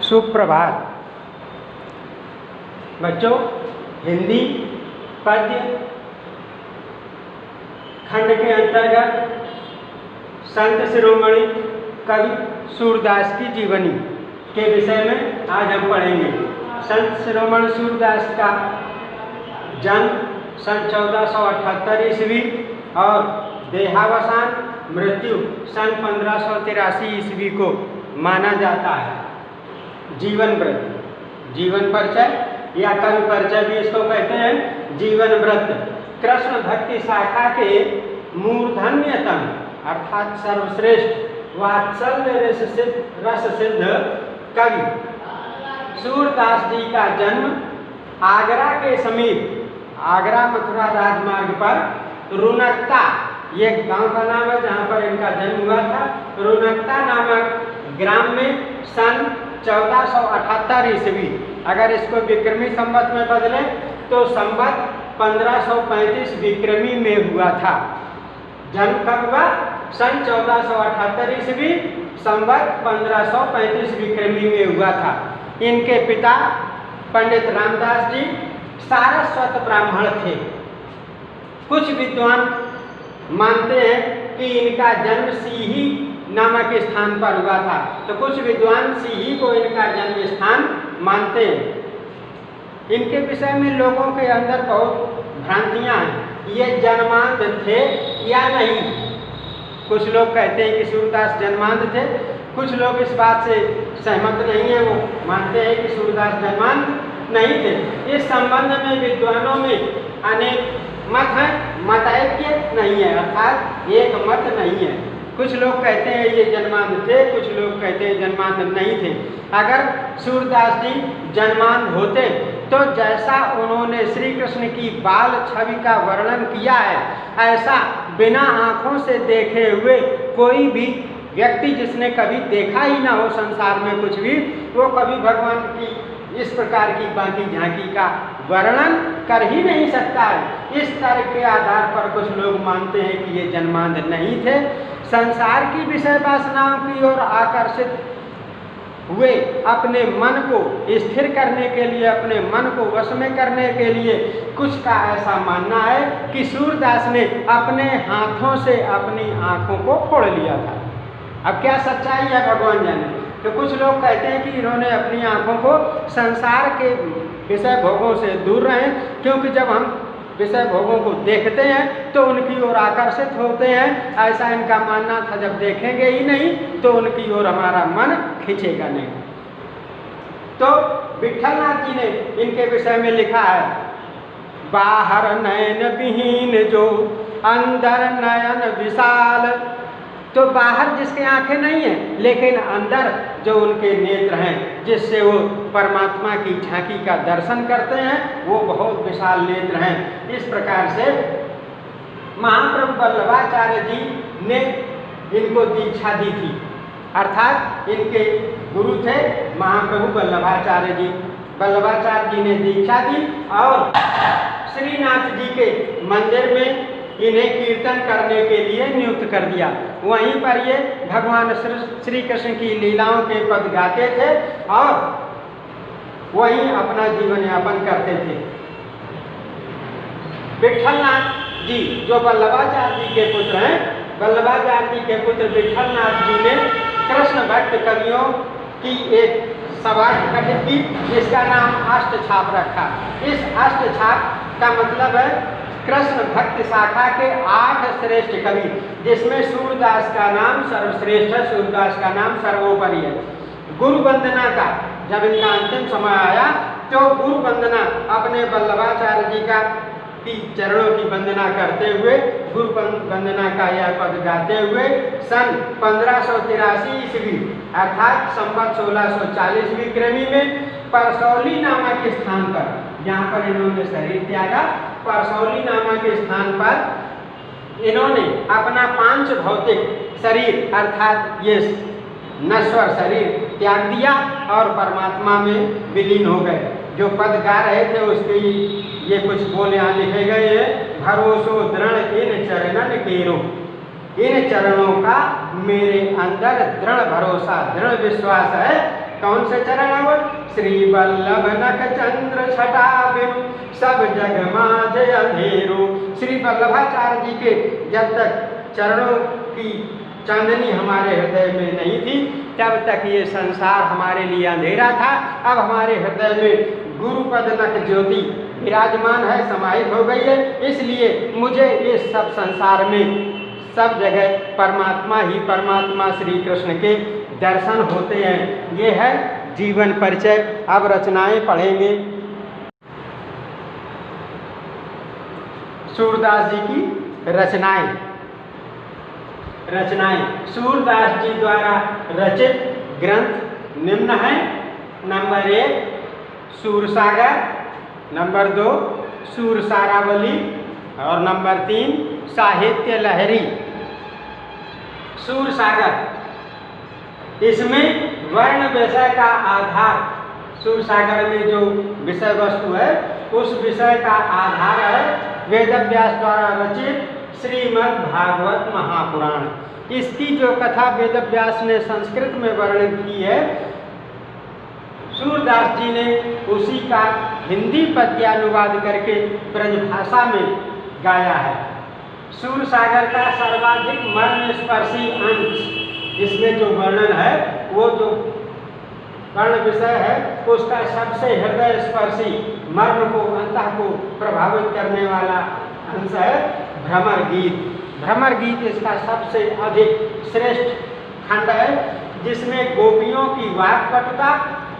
सुप्रभात बच्चों। हिंदी पद्य खंड के अंतर्गत संत शिरोमणि कवि सूरदास की जीवनी के विषय में आज हम पढ़ेंगे। संत शिरोमणि सूरदास का जन्म सन 1478 ईस्वी और देहावसान मृत्यु सन 1583 ईस्वी को माना जाता है। जीवन व्रत, जीवन परिचय या कवि परिचय भी इसको कहते हैं। जीवन व्रत कृष्ण भक्ति शाखा के मूर्धन्यतम अर्थात सर्वश्रेष्ठ वात्सल्य रस सिद्ध कवि सूरदास जी का जन्म आगरा के समीप, आगरा मथुरा राजमार्ग पर रुनकता, ये गांव का नाम है जहाँ पर इनका जन्म हुआ था, रुनकता नामक ग्राम में सन 1478 ईस्वी। अगर इसको विक्रमी संवत में बदलें तो संवत 1535 विक्रमी में हुआ था। जन्म कब हुआ? सन 1478 ईस्वी, संवत 1535 विक्रमी में हुआ था। इनके पिता पंडित रामदास जी सारस्वत ब्राह्मण थे। कुछ विद्वान मानते हैं कि इनका जन्म सीही नामक स्थान पर हुआ था, तो कुछ विद्वान सीही को इनका जन्म स्थान मानते हैं। इनके विषय में लोगों के अंदर बहुत भ्रांतियां हैं। ये जन्मांध थे या नहीं? कुछ लोग कहते हैं कि सूरदास जन्मांध थे, कुछ लोग इस बात से सहमत नहीं है, वो मानते हैं कि सूरदास जन्मांध नहीं थे। इस संबंध में विद्वानों में अनेक मत है, मत ऐक्य नहीं है, अर्थात एक मत नहीं है। कुछ लोग कहते हैं ये जन्मांध थे, कुछ लोग कहते हैं जन्मांध नहीं थे। अगर सूरदास जी जन्मांध होते तो जैसा उन्होंने श्री कृष्ण की बाल छवि का वर्णन किया है, ऐसा बिना आँखों से देखे हुए कोई भी व्यक्ति जिसने कभी देखा ही ना हो संसार में कुछ भी, वो कभी भगवान की इस प्रकार की बाकी झांकी का वर्णन कर ही नहीं सकता है। इस तरह के आधार पर कुछ लोग मानते हैं कि ये जन्मांध नहीं थे। संसार की विषय वासनाओं की ओर आकर्षित हुए अपने मन को स्थिर करने के लिए, अपने मन को वश में करने के लिए कुछ का ऐसा मानना है कि सूरदास ने अपने हाथों से अपनी आँखों को फोड़ लिया था। अब क्या सच्चाई है भगवान जाने। तो कुछ लोग कहते हैं कि इन्होंने अपनी आँखों को संसार के विषय भोगों से दूर रहें, क्योंकि जब हम विषय भोगों को देखते हैं तो उनकी ओर आकर्षित होते हैं। ऐसा इनका मानना था, जब देखेंगे ही नहीं तो उनकी ओर हमारा मन खींचेगा नहीं। तो विठलनाथ जी ने इनके विषय में लिखा है, बाहर नयन विहीन जो अंदर नयन विशाल। तो बाहर जिसके आंखें नहीं हैं, लेकिन अंदर जो उनके नेत्र हैं जिससे वो परमात्मा की झांकी का दर्शन करते हैं, वो बहुत विशाल नेत्र हैं। इस प्रकार से महाप्रभु वल्लभाचार्य जी ने इनको दीक्षा दी थी, अर्थात इनके गुरु थे महाप्रभु वल्लभाचार्य जी। वल्लभाचार्य जी ने दीक्षा दी और श्रीनाथ जी के मंदिर में इन्हें कीर्तन करने के लिए नियुक्त कर दिया। वहीं पर ये भगवान श्री कृष्ण की लीलाओं के पद गाते थे और वहीं अपना जीवन यापन करते थे। विठलनाथ जी जो वल्लभाचार्य जी के पुत्र हैं, वल्लभाचार्य जी के पुत्र विठलनाथ जी ने कृष्ण भक्त कवियों की एक सभा गठित की, जिसका नाम अष्टछाप रखा। इस अष्टछाप का मतलब है कृष्ण भक्ति शाखा के 8 श्रेष्ठ कवि, जिसमें सूरदास का नाम सर्वश्रेष्ठ है, सूरदास का नाम सर्वोपरि है। गुरु वंदना का जब इनका अंतिम समय आया तो गुरु वंदना अपने वल्लभाचार्य जी का की चरणों की वंदना करते हुए, गुरु वंदना का यह पद गाते हुए सन 1583 ईस्वी अर्थात संवत 1640 विक्रमी में परसौली नामक स्थान पर, जहाँ पर इन्होंने शरीर त्यागा, परसौली नामक स्थान पर इन्होंने अपना पांच भौतिक शरीर अर्थात ये नश्वर शरीर त्याग दिया और परमात्मा में विलीन हो गए। जो पद गा रहे थे उसके ये कुछ बोल यहाँ लिखे गए हैं, भरोसो दृढ़ इन चरणन केरो। इन चरणों का मेरे अंदर दृढ़ भरोसा, दृढ़ विश्वास है कौन से चरण अब? श्री वल्लभ नख चंद्र छटा बिनु सब जग माझ अंधेरो। श्री वल्लभाचार्य जी के जब तक चरणों की चांदनी हमारे हृदय में नहीं थी तब तक ये संसार हमारे लिए अंधेरा था। अब हमारे हृदय में गुरुपद नख ज्योति विराजमान है, समाहित हो गई है। इसलिए मुझे इस सब संसार में सब जगह परमात्मा ही परमात्मा श्री कृष्ण के दर्शन होते हैं। ये है जीवन परिचय। अब रचनाएं पढ़ेंगे। सूरदास जी की रचनाएं। सूरदास जी द्वारा रचित ग्रंथ निम्न है। नंबर 1 सूरसागर, नंबर 2 सूरसारावली और नंबर 3 साहित्य लहरी। सूरसागर, इसमें वर्ण विषय का आधार, सूरसागर में जो विषय वस्तु है उस विषय का आधार है वेदव्यास द्वारा रचित श्रीमद् भागवत महापुराण। इसकी जो कथा वेदव्यास ने संस्कृत में वर्णन की है, सूरदास जी ने उसी का हिंदी पद्यानुवाद करके ब्रजभाषा में गाया है। सूरसागर का सर्वाधिक मर्मस्पर्शी अंश, इसमें जो वर्णन है वो जो वर्ण विषय है उसका सबसे हृदय स्पर्शी, मर्म को, अंतः को प्रभावित करने वाला अंश है भ्रमर गीत। भ्रमर गीत इसका सबसे अधिक श्रेष्ठ खंड है, जिसमें गोपियों की वाक्पटुता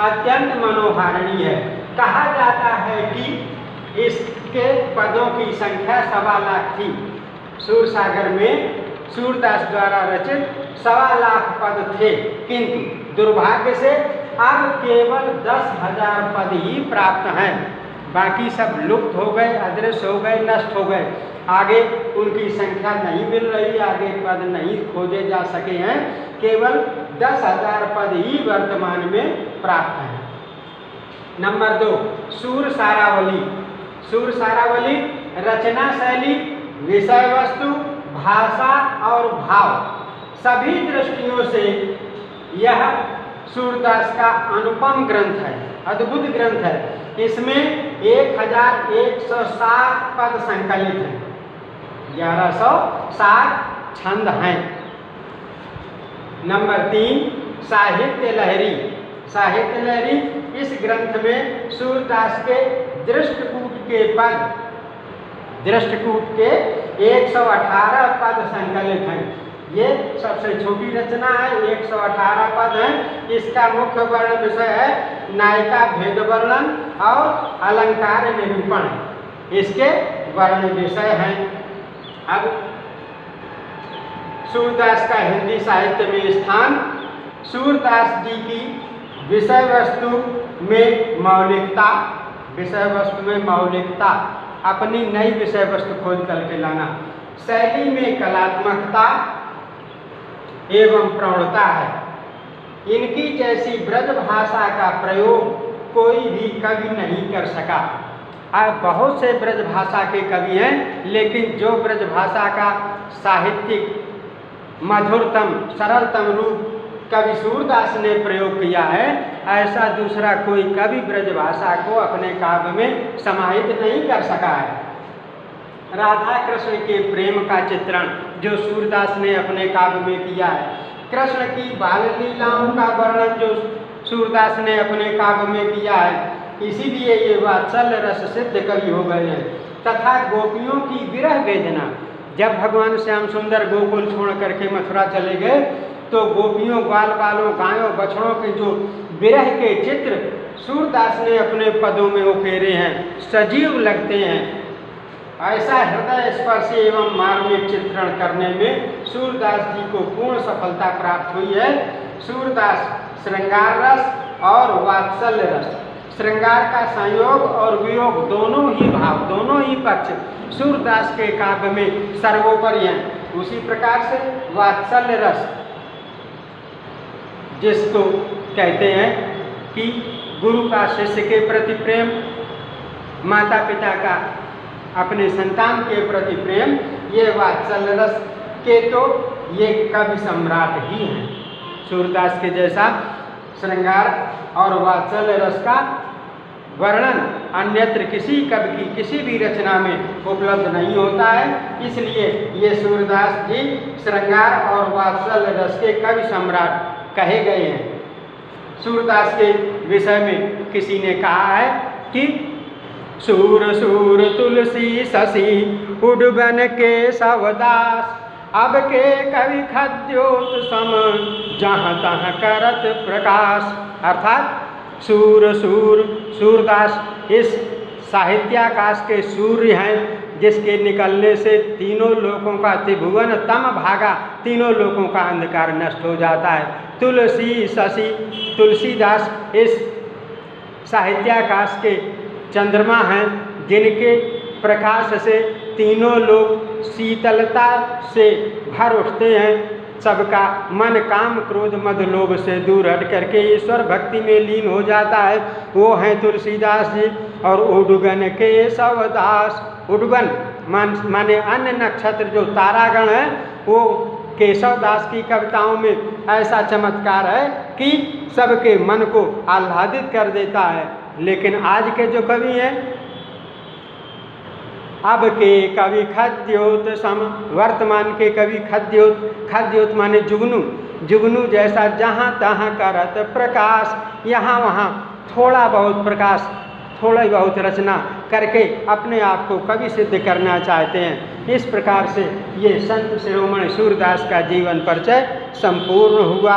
अत्यंत मनोहारिणी है। कहा जाता है कि इसके पदों की संख्या 1.25 लाख थी। सूरसागर में सूरदास द्वारा रचित 1.25 लाख पद थे, किंतु दुर्भाग्य से अब केवल 10,000 पद ही प्राप्त हैं। बाकी सब लुप्त हो गए, अदृश्य हो गए, नष्ट हो गए। आगे उनकी संख्या नहीं मिल रही, आगे पद नहीं खोजे जा सके हैं। केवल 10,000 पद ही वर्तमान में प्राप्त हैं। नंबर 2 सूरसारावली। सूरसारावली रचना शैली, विषय वस्तु, भाषा और भाव सभी दृष्टियों से यह सूरदास का अनुपम ग्रंथ है, अद्भुत ग्रंथ है। इसमें 1160 पद संकलित हैं, 1160 छंद हैं। नंबर 3 साहित्य लहरी। साहित्य लहरी, इस ग्रंथ में सूरदास के दृष्टकूट के 118 पद संकलित हैं। ये सबसे छोटी रचना है, 118 पद हैं। इसका मुख्य वर्ण विषय है नायिका भेद वर्णन और अलंकार निरूपण, इसके वर्ण विषय हैं। अब सूरदास का हिंदी साहित्य में स्थान। सूरदास जी की विषय वस्तु में मौलिकता, अपनी नई विषय वस्तु खोज करके लाना। शैली में कलात्मकता एवं प्रौढ़ता है। इनकी जैसी ब्रज भाषा का प्रयोग कोई भी कवि नहीं कर सका। अब बहुत से ब्रज भाषा के कवि हैं, लेकिन जो ब्रज भाषा का साहित्यिक मधुरतम सरलतम रूप कवि सूरदास ने प्रयोग किया है, ऐसा दूसरा कोई कवि ब्रज भाषा को अपने काव्य में समाहित नहीं कर सका है। राधा कृष्ण के प्रेम का चित्रण जो सूरदास ने अपने काव्य में किया है, कृष्ण की बाल लीलाओं का वर्णन जो सूरदास ने अपने काव्य में किया है, इसीलिए ये वात्सल्य रस सिद्ध कवि हो गए हैं। तथा गोपियों की विरह वेदना, जब भगवान श्याम सुंदर गोकुल छोड़ करके मथुरा चले गए तो गोपियों, ग्वाल बालों, गायों, बछड़ों के जो विरह के चित्र सूरदास ने अपने पदों में उकेरे हैं, सजीव लगते हैं। ऐसा हृदय स्पर्शी एवं मार्मिक चित्रण करने में सूरदास जी को पूर्ण सफलता प्राप्त हुई है। सूरदास श्रृंगार रस और वात्सल्य रस, श्रृंगार का संयोग और वियोग दोनों ही भाव, दोनों ही पक्ष सूरदास के काव्य में सर्वोपरि हैं। उसी प्रकार से वात्सल्य रस, जिसको कहते हैं कि गुरु का शिष्य के प्रति प्रेम, माता पिता का अपने संतान के प्रति प्रेम, ये वात्सल्य रस के तो ये कवि सम्राट ही हैं। सूरदास के जैसा श्रृंगार और वात्सल्य रस का वर्णन अन्यत्र किसी कवि की किसी भी रचना में उपलब्ध नहीं होता है। इसलिए ये सूरदास जी श्रृंगार और वात्सल्य रस के कवि सम्राट कहे गए हैं। सूरदास के विषय में किसी ने कहा है कि सूर सूर तुलसी शशि उडबन के सवदास, अब के कवि खद्योत सम जहाँ तहाँ करत प्रकाश। अर्थात सूर सूर सूरदास इस साहित्याकाश के सूर्य हैं जिसके निकलने से तीनों लोकों का त्रिभुवन तम भागा, तीनों लोकों का अंधकार नष्ट हो जाता है। तुलसी शशि तुलसीदास इस साहित्याकाश के चंद्रमा हैं जिनके प्रकाश से तीनों लोग शीतलता से भर उठते हैं। सबका मन काम क्रोध मद लोभ से दूर हट करके ईश्वर भक्ति में लीन हो जाता है। वो हैं तुलसीदास जी। और उडुगन के सवदास, उडुगन माने अन्य नक्षत्र जो तारागण है, वो केशव दास की कविताओं में ऐसा चमत्कार है कि सबके मन को आह्लादित कर देता है। लेकिन आज के जो कवि हैं, अब के कवि खद्योत सम, वर्तमान के कवि खद्योत, खद्योत माने जुगनू, जुगनू जैसा जहाँ तहाँ करत प्रकाश, यहाँ वहाँ थोड़ा बहुत प्रकाश, थोड़ी बहुत रचना करके अपने आप को कवि सिद्ध करना चाहते हैं। इस प्रकार से ये संत शिरोमणि सूरदास का जीवन परिचय संपूर्ण हुआ।